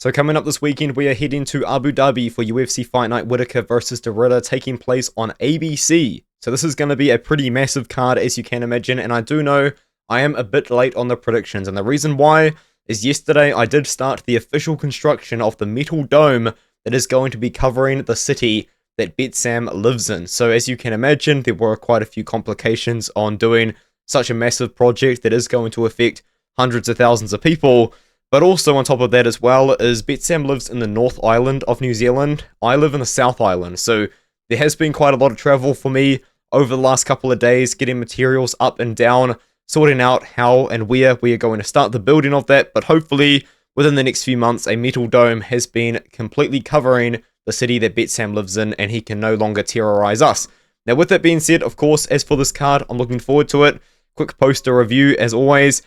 So coming up this weekend, we are heading to Abu Dhabi for UFC Fight Night Whittaker versus De Ridder, taking place on ABC. So this is going to be a pretty massive card, as you can imagine, and I do know I am a bit late on the predictions, and the reason why is yesterday I did start the official construction of the metal dome that is going to be covering the city that Betsam lives in. So as you can imagine, there were quite a few complications on doing such a massive project that is going to affect hundreds of thousands of people. But also on top of that as well is Betsam lives in the North Island of New Zealand. I live in the South Island, so there has been quite a lot of travel for me over the last couple of days, getting materials up and down, sorting out how and where we are going to start the building of that. But hopefully within the next few months, a metal dome has been completely covering the city that Betsam lives in, and he can no longer terrorize us. Now with that being said, of course, as for this card, I'm looking forward to it. Quick poster review as always.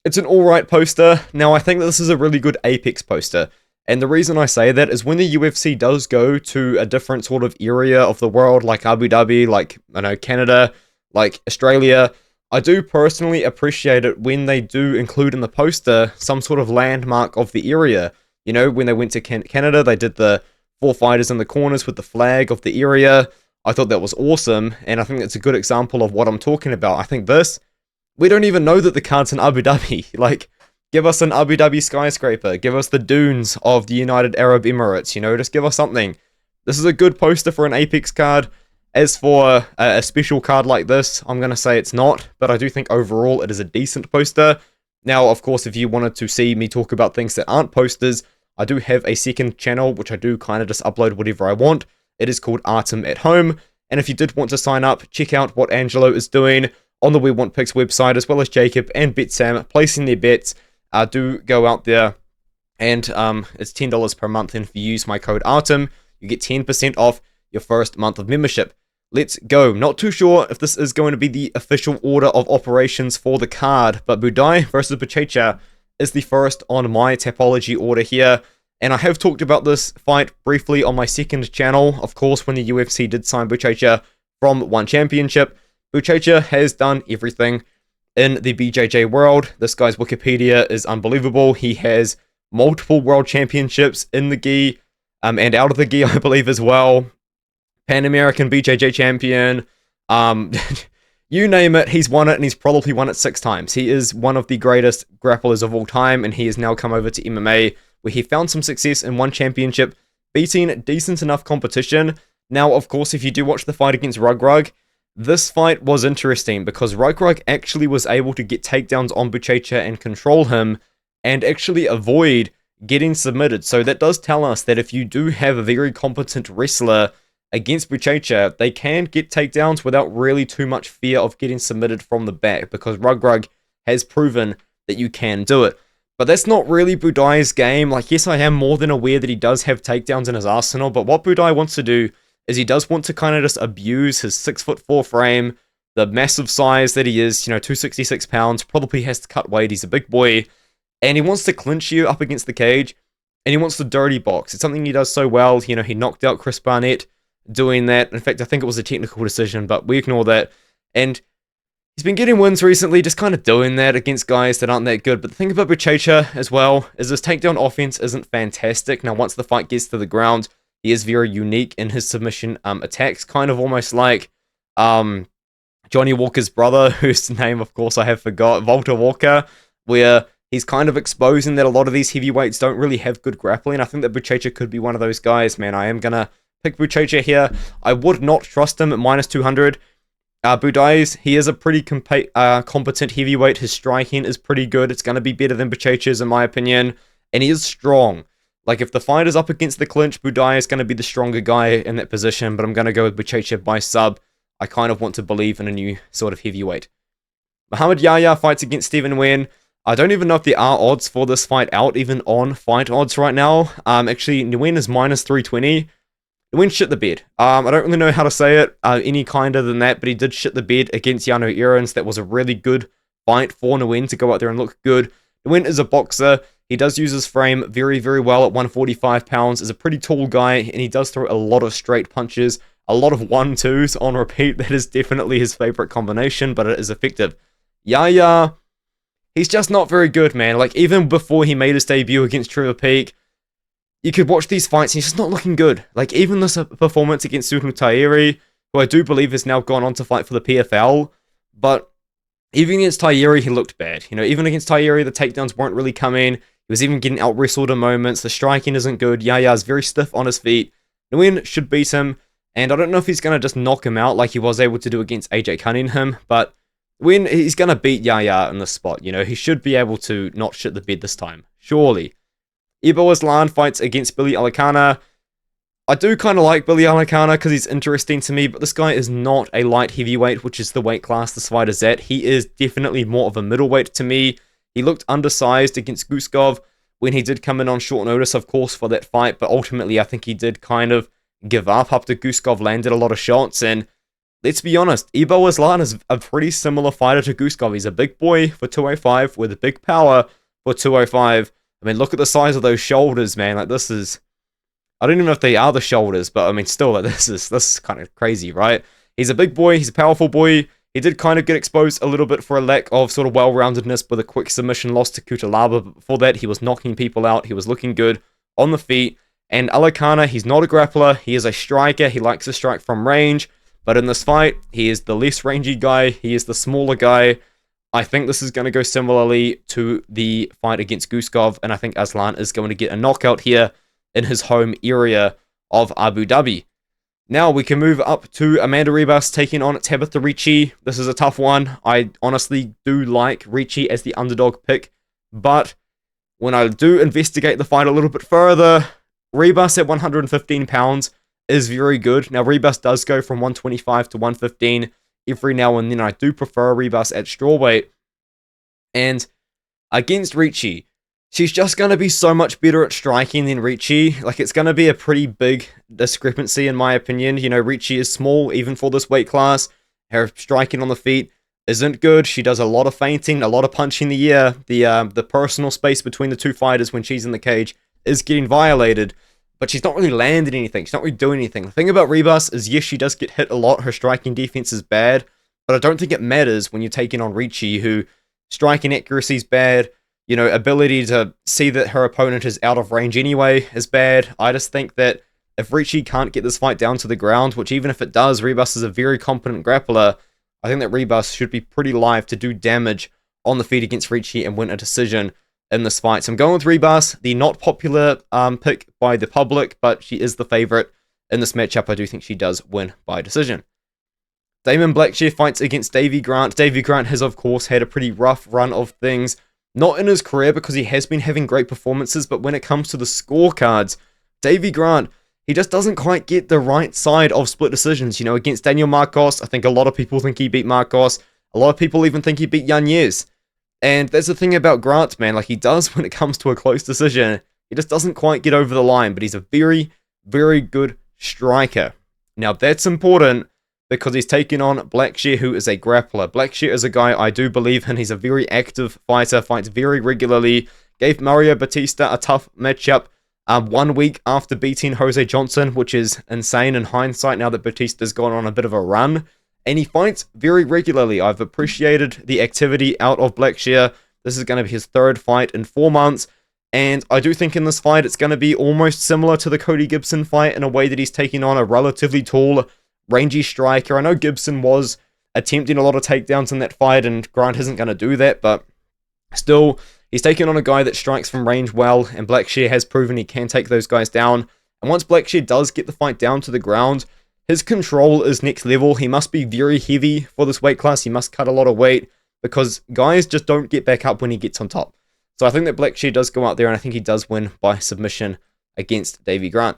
It's an alright poster. Now, I think that this is a really good Apex poster. And the reason I say that is when the UFC does go to a different sort of area of the world, like Abu Dhabi, like, I know, Canada, like Australia, I do personally appreciate it when they do include in the poster some sort of landmark of the area. You know, when they went to Canada, they did the 4 fighters in the corners with the flag of the area. I thought that was awesome, and I think that's a good example of what I'm talking about. I think this, we don't even know that the card's in Abu Dhabi. Like, give us an Abu Dhabi skyscraper. Give us the dunes of the United Arab Emirates. You know, just give us something. This is a good poster for an Apex card. As for a special card like this, I'm going to say it's not. But I do think overall it is a decent poster. Now, of course, if you wanted to see me talk about things that aren't posters, I do have a second channel, which I do kind of just upload whatever I want. It is called Artem at Home. And if you did want to sign up, check out what Angelo is doing on the We Want Picks website, as well as Jacob and Betsam placing their bets. Do go out there, and it's $10 per month, and if you use my code ARTEM, you get 10% off your first month of membership. Let's go. Not too sure if this is going to be the official order of operations for the card, but Buday versus Buchecha is the first on my Tapology order here, and I have talked about this fight briefly on my second channel, of course, when the UFC did sign Buchecha from One Championship. Buchecha has done everything in the BJJ world. This guy's Wikipedia is unbelievable. He has multiple world championships in the gi and out of the gi, I believe, as well. Pan American BJJ champion. You name it, he's won it, and he's probably won it 6 times. He is one of the greatest grapplers of all time, and he has now come over to MMA, where he found some success in one championship, beating decent enough competition. Now, of course, if you do watch the fight against Rug, this fight was interesting because Rug actually was able to get takedowns on Buchecha and control him and actually avoid getting submitted. So that does tell us that if you do have a very competent wrestler against Buchecha, they can get takedowns without really too much fear of getting submitted from the back, because Rug has proven that you can do it. But that's not really Buday's game. Like, yes, I am more than aware that he does have takedowns in his arsenal, but what Buday wants to do is he does want to kind of just abuse his 6'4" frame, the massive size that he is, 266 pounds, probably has to cut weight, he's a big boy, and he wants to clinch you up against the cage, and he wants to dirty box. It's something he does so well. He knocked out Chris Barnett doing that. In fact, I think it was a technical decision, but we ignore that. And he's been getting wins recently, just kind of doing that against guys that aren't that good. But the thing about Buchecha as well is his takedown offense isn't fantastic. Now, once the fight gets to the ground, he is very unique in his submission attacks, kind of almost like Johnny Walker's brother, whose name, of course, I have forgot, Walter Walker, where he's kind of exposing that a lot of these heavyweights don't really have good grappling. I think that Buchecha could be one of those guys, man. I am going to pick Buchecha here. I would not trust him at minus 200. Buday's, he is a pretty competent heavyweight. His striking is pretty good. It's going to be better than Buchecha's, in my opinion. And he is strong. Like, if the fight is up against the clinch, Buday is going to be the stronger guy in that position, but I'm going to go with Buchecha by sub. I kind of want to believe in a new sort of heavyweight. Mohammad Yahya fights against Stephen Nguyen. I don't even know if there are odds for this fight out, even on fight odds right now. Actually, Nguyen is minus 320. Nguyen shit the bed. I don't really know how to say it any kinder than that, but he did shit the bed against Yano Erins. That was a really good fight for Nguyen to go out there and look good. Nguyen is a boxer. He does use his frame very, very well at 145 pounds. Is a pretty tall guy, and he does throw a lot of straight punches, a lot of 1-2s on repeat. That is definitely his favorite combination, but it is effective. Yahya, he's just not very good, man. Like, even before he made his debut against Trevor Peak, you could watch these fights and he's just not looking good. Like, even this performance against Suhul Tahiri, who I do believe has now gone on to fight for the PFL, but even against Tahiri, he looked bad. You know, even against Tahiri, the takedowns weren't really coming. He was even getting out-wrestled in moments. The striking isn't good. Yahya's very stiff on his feet. Nguyen should beat him, and I don't know if he's going to just knock him out like he was able to do against AJ Cunningham, but when he's going to beat Yahya in this spot, you know, he should be able to not shit the bed this time. Surely. Aslan fights against Billy Elekana. I do kind of like Billy Elekana because he's interesting to me, but this guy is not a light heavyweight, which is the weight class this fight is at. He is definitely more of a middleweight to me. He looked undersized against Guskov when he did come in on short notice, of course, for that fight, but ultimately I think he did kind of give up after Guskov landed a lot of shots, and let's be honest, Aslan is a pretty similar fighter to Guskov. He's a big boy for 205 with a big power for 205. I mean, look at the size of those shoulders, man. Like, this is... I don't even know if they are the shoulders, but I mean, still, like, this is kind of crazy, right? He's a big boy. He's a powerful boy. He did kind of get exposed a little bit for a lack of sort of well-roundedness with a quick submission loss to Kutalaba. But before that, he was knocking people out. He was looking good on the feet. And Elekana, he's not a grappler. He is a striker. He likes to strike from range. But in this fight, he is the less rangy guy. He is the smaller guy. I think this is going to go similarly to the fight against Guskov. And I think Aslan is going to get a knockout here in his home area of Abu Dhabi. Now we can move up to Amanda Ribas taking on Tabatha Ricci. This is a tough one. I honestly do like Ricci as the underdog pick, but when I do investigate the fight a little bit further, Ribas at 115 pounds is very good. Now Ribas does go from 125 to 115 every now and then. I do prefer Ribas at strawweight. And against Ricci, she's just going to be so much better at striking than Ricci. Like, it's going to be a pretty big discrepancy, in my opinion. You know, Ricci is small, even for this weight class. Her striking on the feet isn't good. She does a lot of feinting, a lot of punching the air. The personal space between the two fighters when she's in the cage is getting violated. But she's not really landing anything. She's not really doing anything. The thing about Ribas is, yes, she does get hit a lot. Her striking defense is bad. But I don't think it matters when you're taking on Ricci, who striking accuracy is bad. You know, ability to see that her opponent is out of range anyway is bad. I just think that if Ricci can't get this fight down to the ground, which even if it does, Ribas is a very competent grappler, I think that Ribas should be pretty live to do damage on the feet against Ricci and win a decision in this fight. So I'm going with Ribas, the not popular pick by the public, but she is the favorite in this matchup. I do think she does win by decision. Damon Blackshear fights against Davey Grant. Davey Grant has, of course, had a pretty rough run of things. Not in his career, because he has been having great performances, but when it comes to the scorecards, Davey Grant, he just doesn't quite get the right side of split decisions. You know, against Daniel Marcos, I think a lot of people think he beat Marcos. A lot of people even think he beat Yanez. And that's the thing about Grant, man. Like, he does when it comes to a close decision. He just doesn't quite get over the line, but he's a very, very good striker. Now, that's important because he's taking on Blackshear, who is a grappler. Blackshear is a guy I do believe in. He's a very active fighter, fights very regularly. Gave Mario Batista a tough matchup 1 week after beating Jose Johnson, which is insane in hindsight now that Batista's gone on a bit of a run. And he fights very regularly. I've appreciated the activity out of Blackshear. This is going to be his third fight in 4 months. And I do think in this fight it's going to be almost similar to the Cody Gibson fight in a way that he's taking on a relatively tall, rangy striker. I know Gibson was attempting a lot of takedowns in that fight, and Grant isn't going to do that, but still, he's taking on a guy that strikes from range well, and Blackshear has proven he can take those guys down. And once Blackshear does get the fight down to the ground, his control is next level. He must be very heavy for this weight class. He must cut a lot of weight, because guys just don't get back up when he gets on top. So I think that Blackshear does go out there, and I think he does win by submission against Davey Grant.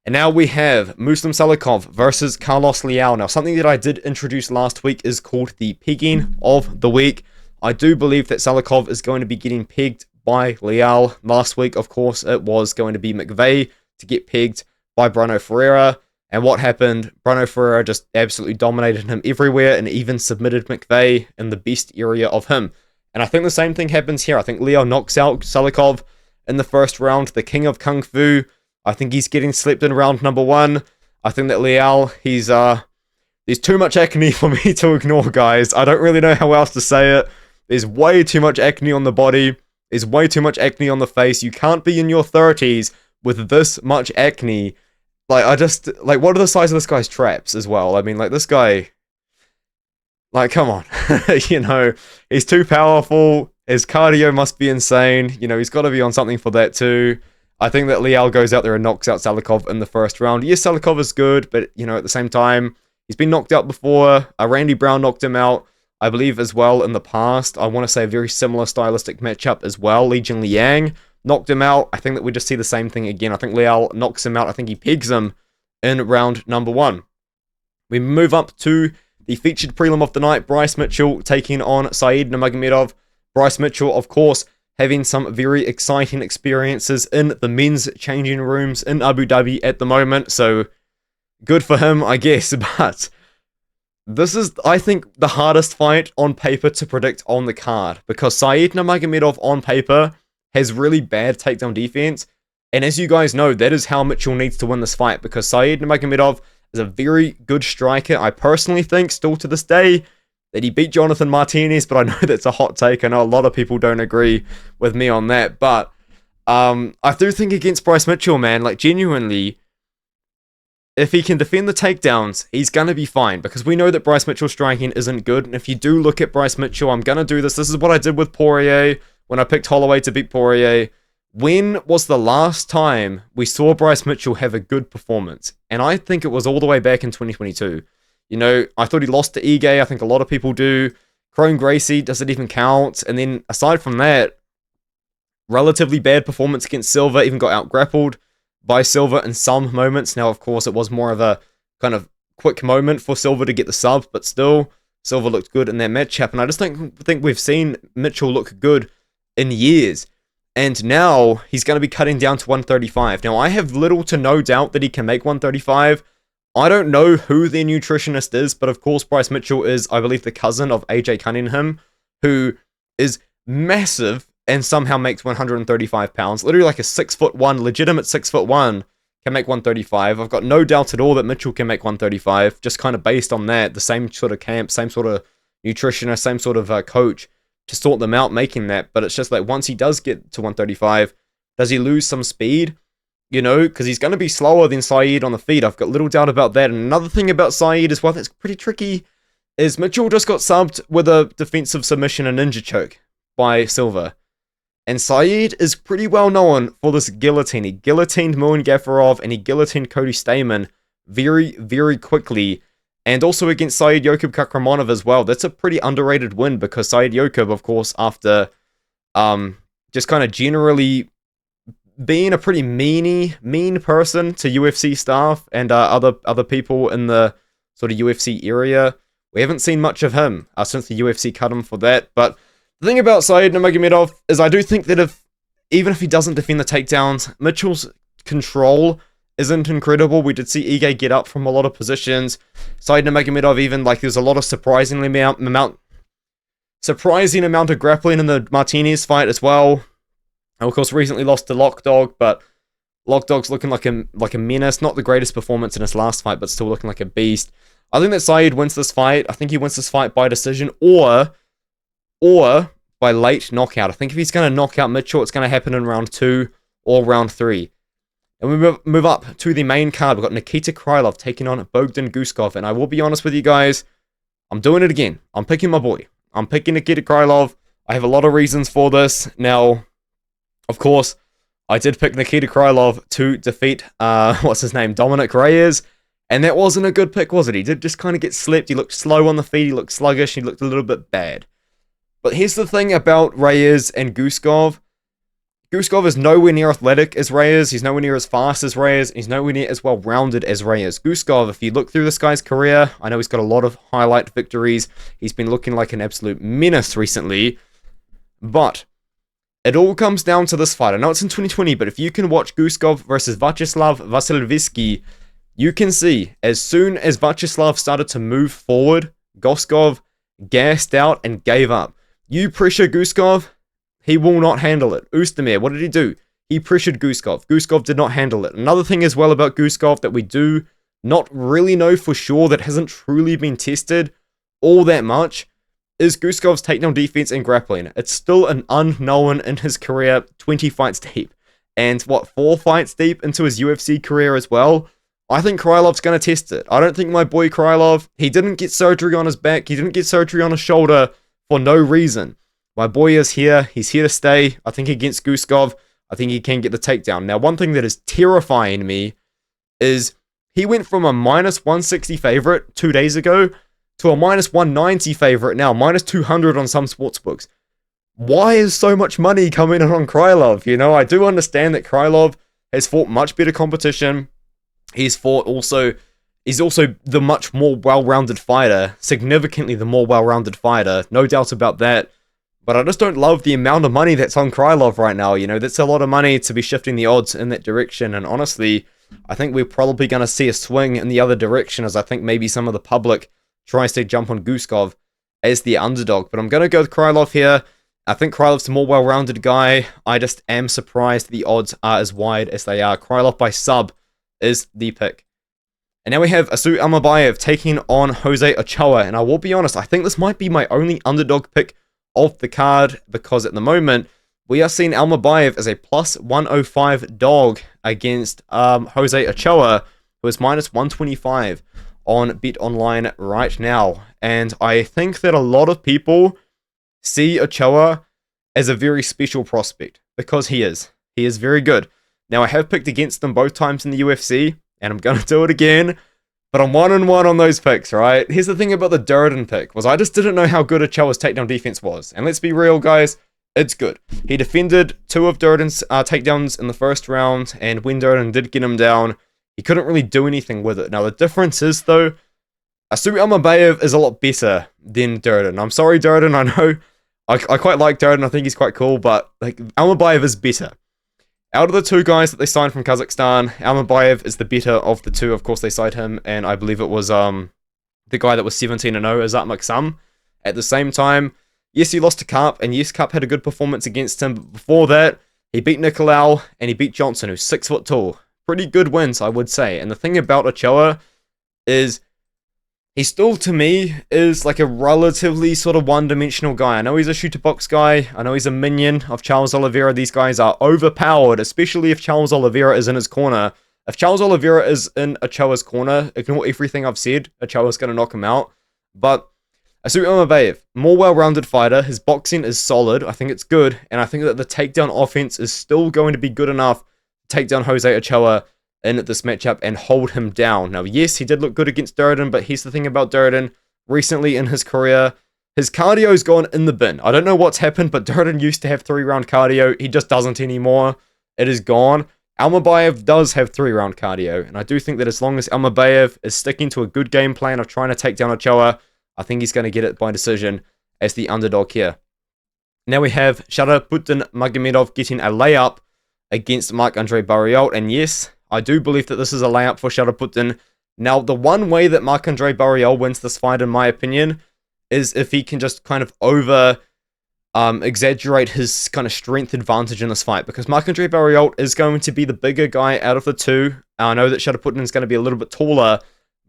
And now we have Muslim Salkhov versus Carlos Leal. Now, something that I did introduce last week is called the pegging of the week. I do believe that Salkhov is going to be getting pegged by Leal. Last week, of course, it was going to be McVeigh to get pegged by Bruno Ferreira. And what happened? Bruno Ferreira just absolutely dominated him everywhere and even submitted McVeigh in the best area of him. And I think the same thing happens here. I think Leal knocks out Salkhov in the first round, the king of Kung Fu. I think he's getting slept in round number 1. I think that Leal, there's too much acne for me to ignore, guys. I don't really know how else to say it. There's way too much acne on the body. There's way too much acne on the face. You can't be in your 30s with this much acne. Like, what are the size of this guy's traps as well? I mean, like, this guy, like, come on. You know, he's too powerful. His cardio must be insane. You know, he's got to be on something for that too. I think that Leal goes out there and knocks out Salkhov in the first round. Yes, Salkhov is good, but, you know, at the same time, he's been knocked out before. Randy Brown knocked him out, I believe, as well in the past. I want to say a very similar stylistic matchup as well. Li Jingliang knocked him out. I think that we just see the same thing again. I think Leal knocks him out. I think he pegs him in round number 1. We move up to the featured prelim of the night. Bryce Mitchell taking on Saeed Nurmagomedov. Bryce Mitchell, of course, having some very exciting experiences in the men's changing rooms in Abu Dhabi at the moment. So, good for him, I guess. But this is, I think, the hardest fight on paper to predict on the card. Because Saeed Nurmagomedov on paper has really bad takedown defense. And as you guys know, that is how Mitchell needs to win this fight. Because Saeed Nurmagomedov is a very good striker. I personally think, still to this day, that he beat Jonathan Martinez, but I know that's a hot take. I know a lot of people don't agree with me on that, but I do think against Bryce Mitchell, man, like, genuinely, if he can defend the takedowns, he's going to be fine, because we know that Bryce Mitchell's striking isn't good, and if you do look at Bryce Mitchell, I'm going to do this. This is what I did with Poirier when I picked Holloway to beat Poirier. When was the last time we saw Bryce Mitchell have a good performance? And I think it was all the way back in 2022. You know, I thought he lost to Ige. I think a lot of people do. Chrome Gracie, does it even count? And then, aside from that, relatively bad performance against Silva. Even got out-grappled by Silva in some moments. Now, of course, it was more of a kind of quick moment for Silva to get the sub. But still, Silva looked good in that matchup. And I just don't think we've seen Mitchell look good in years. And now, he's going to be cutting down to 135. Now, I have little to no doubt that he can make 135. I don't know who their nutritionist is, but of course Bryce Mitchell is, I believe, the cousin of AJ Cunningham, who is massive and somehow makes 135 pounds. Literally like a 6'1", legitimate 6'1", can make 135. I've got no doubt at all that Mitchell can make 135, just kind of based on that, the same sort of camp, same sort of nutritionist, same sort of coach to sort them out making that. But it's just like, once he does get to 135, does he lose some speed? You know, because he's going to be slower than Saeed on the feet. I've got little doubt about that. And another thing about Saeed as well that's pretty tricky is Mitchell just got subbed with a defensive submission and ninja choke by Silva. And Saeed is pretty well known for this guillotine. He guillotined Nguyen Gafarov and he guillotined Cody Stamen very, very quickly. And also against Saeed Yokub Kakramonov as well. That's a pretty underrated win because Saeed Yokub, of course, after just kind of generally being a pretty mean person to UFC staff and other people in the sort of UFC area, we haven't seen much of him since the UFC cut him for that. But the thing about Saeed Nurmagomedov is I do think that even if he doesn't defend the takedowns, Mitchell's control isn't incredible. We did see Ige get up from a lot of positions. Saeed Nurmagomedov even, like, there's a lot of surprising amount of grappling in the Martinez fight as well. And of course, recently lost to Lockdog, but Lockdog's looking like a menace. Not the greatest performance in his last fight, but still looking like a beast. I think that Saeed wins this fight. I think he wins this fight by decision or by late knockout. I think if he's going to knock out Mitchell, it's going to happen in round 2 or round 3. And we move up to the main card. We've got Nikita Krylov taking on Bodgan Guskov. And I will be honest with you guys, I'm doing it again. I'm picking my boy. I'm picking Nikita Krylov. I have a lot of reasons for this. Now, of course, I did pick Nikita Krylov to defeat, Dominic Reyes, and that wasn't a good pick, was it? He did just kind of get slipped. He looked slow on the feet, he looked sluggish, he looked a little bit bad. But here's the thing about Reyes and Guskov. Guskov is nowhere near athletic as Reyes, he's nowhere near as fast as Reyes, he's nowhere near as well-rounded as Reyes. Guskov, if you look through this guy's career, I know he's got a lot of highlight victories, he's been looking like an absolute menace recently, but it all comes down to this fight. I know it's in 2020, but if you can watch Guskov versus Vyacheslav Vasilevsky, you can see as soon as Vyacheslav started to move forward, Guskov gassed out and gave up. You pressure Guskov, he will not handle it. Oostemir, what did he do? He pressured Guskov. Guskov did not handle it. Another thing as well about Guskov that we do not really know for sure, that hasn't truly been tested all that much, is Guskov's takedown defense and grappling. It's still an unknown in his career, 20 fights deep. And what, 4 fights deep into his UFC career as well? I think Krylov's going to test it. I don't think my boy Krylov, he didn't get surgery on his back, he didn't get surgery on his shoulder for no reason. My boy is here, he's here to stay. I think against Guskov, I think he can get the takedown. Now, one thing that is terrifying me is he went from a minus 160 favorite 2 days ago to a minus 190 favorite now, minus 200 on some sportsbooks. Why is so much money coming in on Krylov? You know, I do understand that Krylov has fought much better competition. He's also the much more well-rounded fighter, significantly the more well-rounded fighter, no doubt about that. But I just don't love the amount of money that's on Krylov right now. You know, that's a lot of money to be shifting the odds in that direction. And honestly, I think we're probably going to see a swing in the other direction, as I think maybe some of the public tries to jump on Guskov as the underdog. But I'm going to go with Krylov here. I think Krylov's a more well-rounded guy. I just am surprised the odds are as wide as they are. Krylov by sub is the pick. And now we have Almabayev taking on Jose Ochoa. And I will be honest, I think this might be my only underdog pick of the card, because at the moment, we are seeing Almabayev as a plus 105 dog against Jose Ochoa, who is minus 125 on BetOnline right now. And I think that a lot of people see Ochoa as a very special prospect, because he is. He is very good. Now, I have picked against them both times in the UFC, and I'm going to do it again, but I'm 1-1 on those picks, right? Here's the thing about the Durden pick, was I just didn't know how good Ochoa's takedown defense was. And let's be real, guys, it's good. He defended 2 of Durden's takedowns in the first round, and when Durden did get him down, he couldn't really do anything with it. Now, the difference is, though, Almabayev is a lot better than Durden. I'm sorry, Durden, I know. I quite like Durden, I think he's quite cool, but like Almabayev is better. Out of the 2 guys that they signed from Kazakhstan, Almabayev is the better of the 2. Of course, they signed him, and I believe it was the guy that was 17-0, Azat Maksum. At the same time, yes, he lost to Karp, and yes, Karp had a good performance against him, but before that, he beat Nicolau, and he beat Johnson, who's 6 foot tall. Pretty good wins, I would say. And the thing about Ochoa is he still, to me, is like a relatively sort of one-dimensional guy. I know he's a shoot-to-box guy. I know he's a minion of Charles Oliveira. These guys are overpowered, especially if Charles Oliveira is in his corner. If Charles Oliveira is in Ochoa's corner, ignore everything I've said. Ochoa's going to knock him out. But Almabayev, more well-rounded fighter. His boxing is solid. I think it's good. And I think that the takedown offense is still going to be good enough to take down Jose Ochoa in this matchup and hold him down. Now, yes, he did look good against Durden, but here's the thing about Durden. Recently in his career, his cardio's gone in the bin. I don't know what's happened, but Durden used to have 3-round cardio. He just doesn't anymore. It is gone. Almabayev does have 3-round cardio, and I do think that as long as Almabayev is sticking to a good game plan of trying to take down Ochoa, I think he's going to get it by decision as the underdog here. Now we have Shara Magomedov getting a layup against Andre-Barriault, and yes, I do believe that this is a layup for Shara. Now, the one way that Andre-Barriault wins this fight, in my opinion, is if he can just kind of exaggerate his kind of strength advantage in this fight, because Andre-Barriault is going to be the bigger guy out of the 2. I know that Shara is going to be a little bit taller,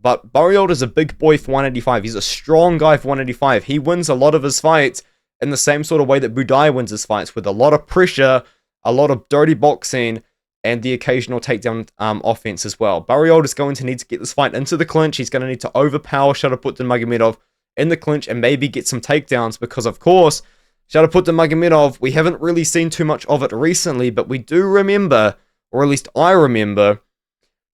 but Barriault is a big boy for 185. He's a strong guy for 185. He wins a lot of his fights in the same sort of way that Buday wins his fights, with a lot of pressure, a lot of dirty boxing, and the occasional takedown offense as well. Barriault is going to need to get this fight into the clinch. He's going to need to overpower Shara Magomedov in the clinch and maybe get some takedowns, because, of course, Shara Magomedov, we haven't really seen too much of it recently, but we do remember, or at least I remember,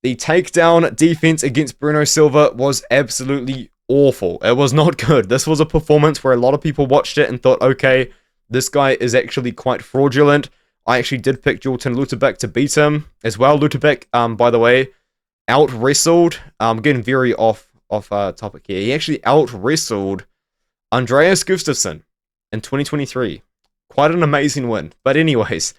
the takedown defense against Bruno Silva was absolutely awful. It was not good. This was a performance where a lot of people watched it and thought, okay, this guy is actually quite fraudulent. I actually did pick Jordan Lutterbach to beat him as well. Lutterbach, by the way, out-wrestled. I'm getting very off topic here. He actually out-wrestled Andreas Gustafsson in 2023. Quite an amazing win. But anyways,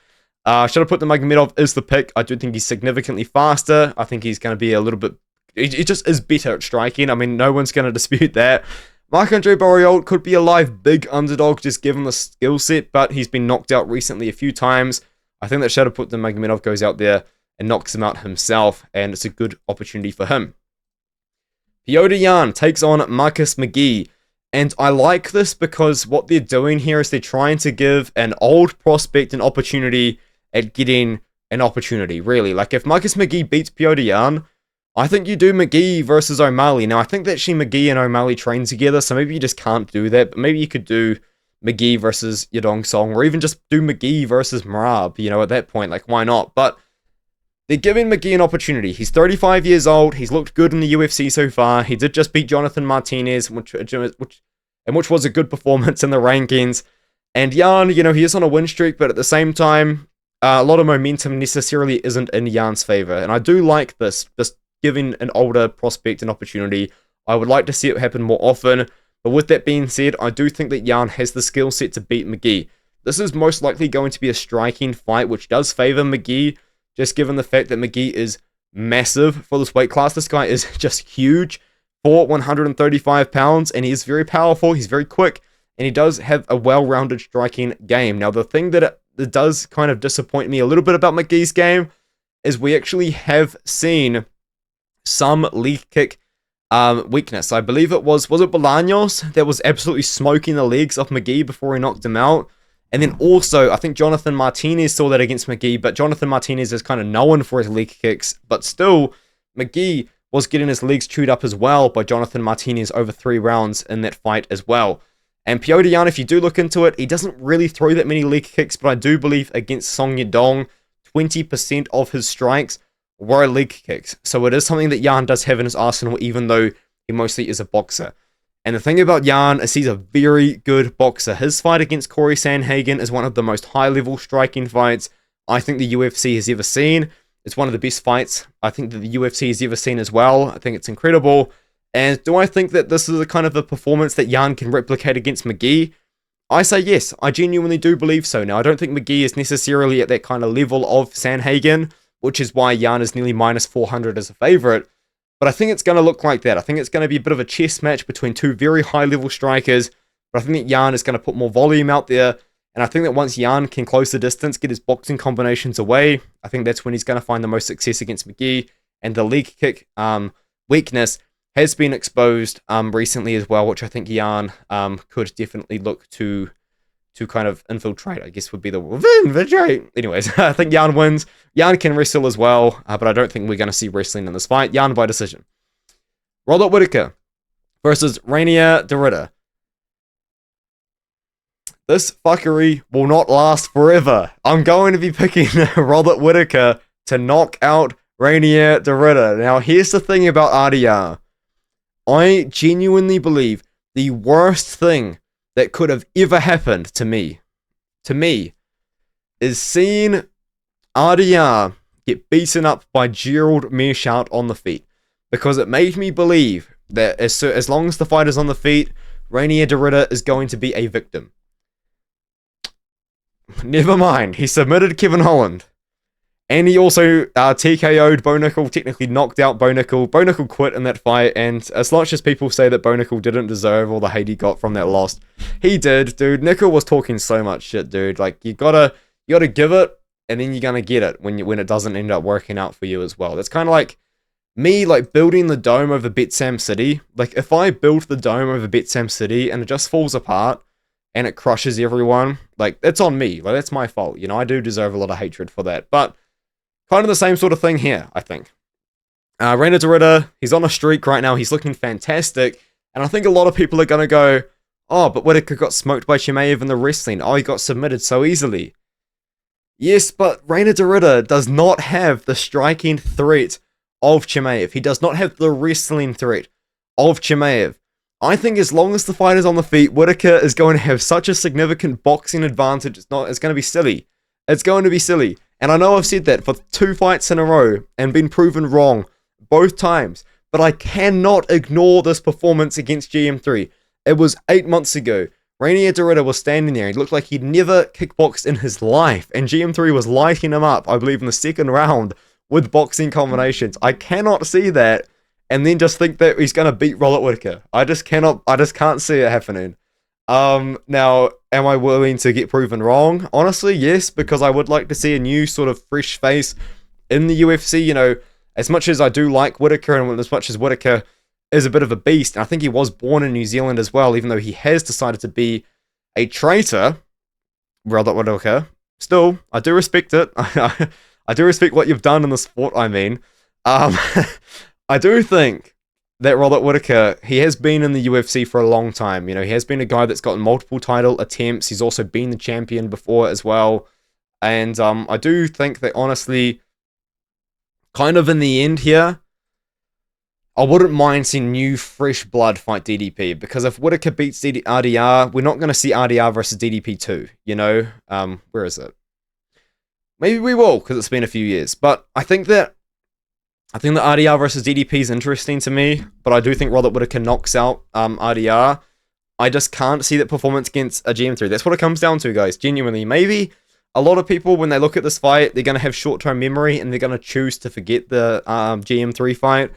Shara Magomedov is the pick. I do think he's significantly faster. I think he's going to be a little bit... He just is better at striking. I mean, no one's going to dispute that. Andre-Barriault could be a live big underdog just given the skill set, but he's been knocked out recently a few times. I think that Shara Magomedov goes out there and knocks him out himself, and it's a good opportunity for him. Petr Yan takes on Marcus McGhee And I like this because what they're doing here is they're trying to give an old prospect an opportunity at getting an opportunity, really. Like, if Marcus McGhee beats Petr Yan, I think you do McGhee versus O'Malley. Now, I think that actually McGhee and O'Malley train together, so maybe you just can't do that, but maybe you could do McGhee versus Yadong Song, or even just do McGhee versus Marab, you know, at that point, like, why not? But they're giving McGhee an opportunity. He's 35 years old, he's looked good in the UFC so far, he did just beat Jonathan Martinez, which was a good performance in the rankings, and Yan, you know, he is on a win streak, but at the same time, a lot of momentum necessarily isn't in Yan's favor, and I do like this, just giving an older prospect an opportunity. I would like to see it happen more often, but with that being said, I do think that Yan has the skill set to beat McGhee. This is most likely going to be a striking fight, which does favor McGhee, just given the fact that McGhee is massive for this weight class. This guy is just huge for 135 pounds, and he is very powerful, he's very quick, and he does have a well-rounded striking game. Now, the thing that does kind of disappoint me a little bit about McGhee's game is we actually have seen some leg kick weakness. I believe it was it Bolaños that was absolutely smoking the legs off McGhee before he knocked him out? And then also, I think Jonathan Martinez saw that against McGhee, but Jonathan Martinez is kind of known for his leg kicks, but still, McGhee was getting his legs chewed up as well by Jonathan Martinez over 3 rounds in that fight as well. And Petr Yan, if you do look into it, he doesn't really throw that many leg kicks, but I do believe against Song Yadong, 20% of his strikes were leg kicks. So it is something that Yan does have in his arsenal, even though he mostly is a boxer. And the thing about Yan is he's a very good boxer. His fight against Corey Sandhagen is one of the most high-level striking fights I think the UFC has ever seen. It's one of the best fights I think that the UFC has ever seen as well. I think it's incredible. And do I think that this is a kind of a performance that Yan can replicate against McGhee? I say yes. I genuinely do believe so. Now, I don't think McGhee is necessarily at that kind of level of Sandhagen, which is why Yan is nearly minus 400 as a favorite. But I think it's going to look like that. I think it's going to be a bit of a chess match between two very high-level strikers. But I think that Yan is going to put more volume out there. And I think that once Yan can close the distance, get his boxing combinations away, I think that's when he's going to find the most success against McGhee. And the leg kick weakness has been exposed recently as well, which I think Yan could definitely look to kind of infiltrate, I guess would be the infiltrate. Anyways, I think Yan wins. Yan can wrestle as well, but I don't think we're going to see wrestling in this fight. Yan by decision. Robert Whittaker versus Renier de Ridder. This fuckery will not last forever. I'm going to be picking Robert Whittaker to knock out Renier de Ridder. Now, here's the thing about RDR. I genuinely believe the worst thing that could have ever happened to me, is seeing RDR get beaten up by Gerald Meerschaert on the feet. Because it made me believe that as long as the fight is on the feet, Renier de Ridder is going to be a victim. Never mind, he submitted Kevin Holland. And he also TKO'd Bo Nickel, technically knocked out Bo Nickel. Bo Nickel quit in that fight, and as much as people say that Bo Nickel didn't deserve all the hate he got from that loss, he did, dude. Nickel was talking so much shit, dude. Like, you gotta give it, and then you're gonna get it when it doesn't end up working out for you as well. That's kind of like me, like, building the dome over Betsam City. Like, if I build the dome over Betsam City and it just falls apart and it crushes everyone, like, it's on me. Like, that's my fault. You know, I do deserve a lot of hatred for that, but kind of the same sort of thing here, I think. Renier de Ridder, he's on a streak right now. He's looking fantastic. And I think a lot of people are going to go, oh, but Whittaker got smoked by Chimaev in the wrestling. Oh, he got submitted so easily. Yes, but Renier de Ridder does not have the striking threat of Chimaev. He does not have the wrestling threat of Chimaev. I think as long as the fight is on the feet, Whittaker is going to have such a significant boxing advantage. It's going to be silly. It's going to be silly. And I know I've said that for 2 fights in a row and been proven wrong both times, but I cannot ignore this performance against GM3. It was 8 months ago. Renier de Ridder was standing there. He looked like he'd never kickboxed in his life, and GM3 was lighting him up, I believe, in the second round with boxing combinations. I cannot see that and then just think that he's going to beat Robert Whittaker. I just can't see it happening. Now, am I willing to get proven wrong? Honestly, yes, because I would like to see a new sort of fresh face in the UFC. You know, as much as I do like Whittaker and as much as Whittaker is a bit of a beast. And I think he was born in New Zealand as well, even though he has decided to be a traitor. Robert Whittaker. Still, I do respect it. I do respect what you've done in the sport, I mean. I do think that Robert Whittaker, he has been in the UFC for a long time. You know, he has been a guy that's gotten multiple title attempts. He's also been the champion before as well. And I do think that, honestly, kind of in the end here, I wouldn't mind seeing new, fresh blood fight DDP. Because if Whittaker beats RDR, we're not going to see RDR versus DDP 2, you know? Where is it? Maybe we will, because it's been a few years. But I think that RDR versus DDP is interesting to me, but I do think Robert Whittaker knocks out RDR. I just can't see that performance against a GM3. That's what it comes down to, guys. Genuinely. Maybe a lot of people, when they look at this fight, they're going to have short-term memory, and they're going to choose to forget the GM3 fight.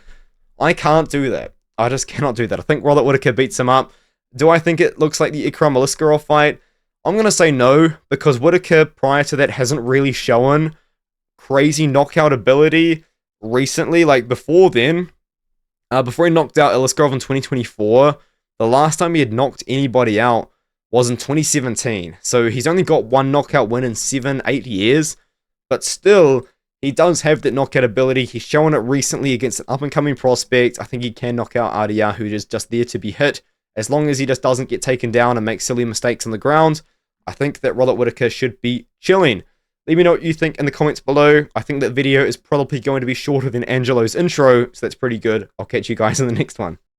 I can't do that. I just cannot do that. I think Robert Whittaker beats him up. Do I think it looks like the Ikram Aliskerov fight? I'm going to say no, because Whittaker, prior to that, hasn't really shown crazy knockout ability recently. Like, before then, before he knocked out Aliskerov in 2024, the last time he had knocked anybody out was in 2017. So he's only got one knockout win in 7-8 years, but still, he does have that knockout ability. He's shown it recently against an up-and-coming prospect. I think he can knock out RDR, who is just there to be hit. As long as he just doesn't get taken down and make silly mistakes on the ground, I think that Robert Whittaker should be chilling. Let me know what you think in the comments below. I think that video is probably going to be shorter than Angelo's intro, so that's pretty good. I'll catch you guys in the next one.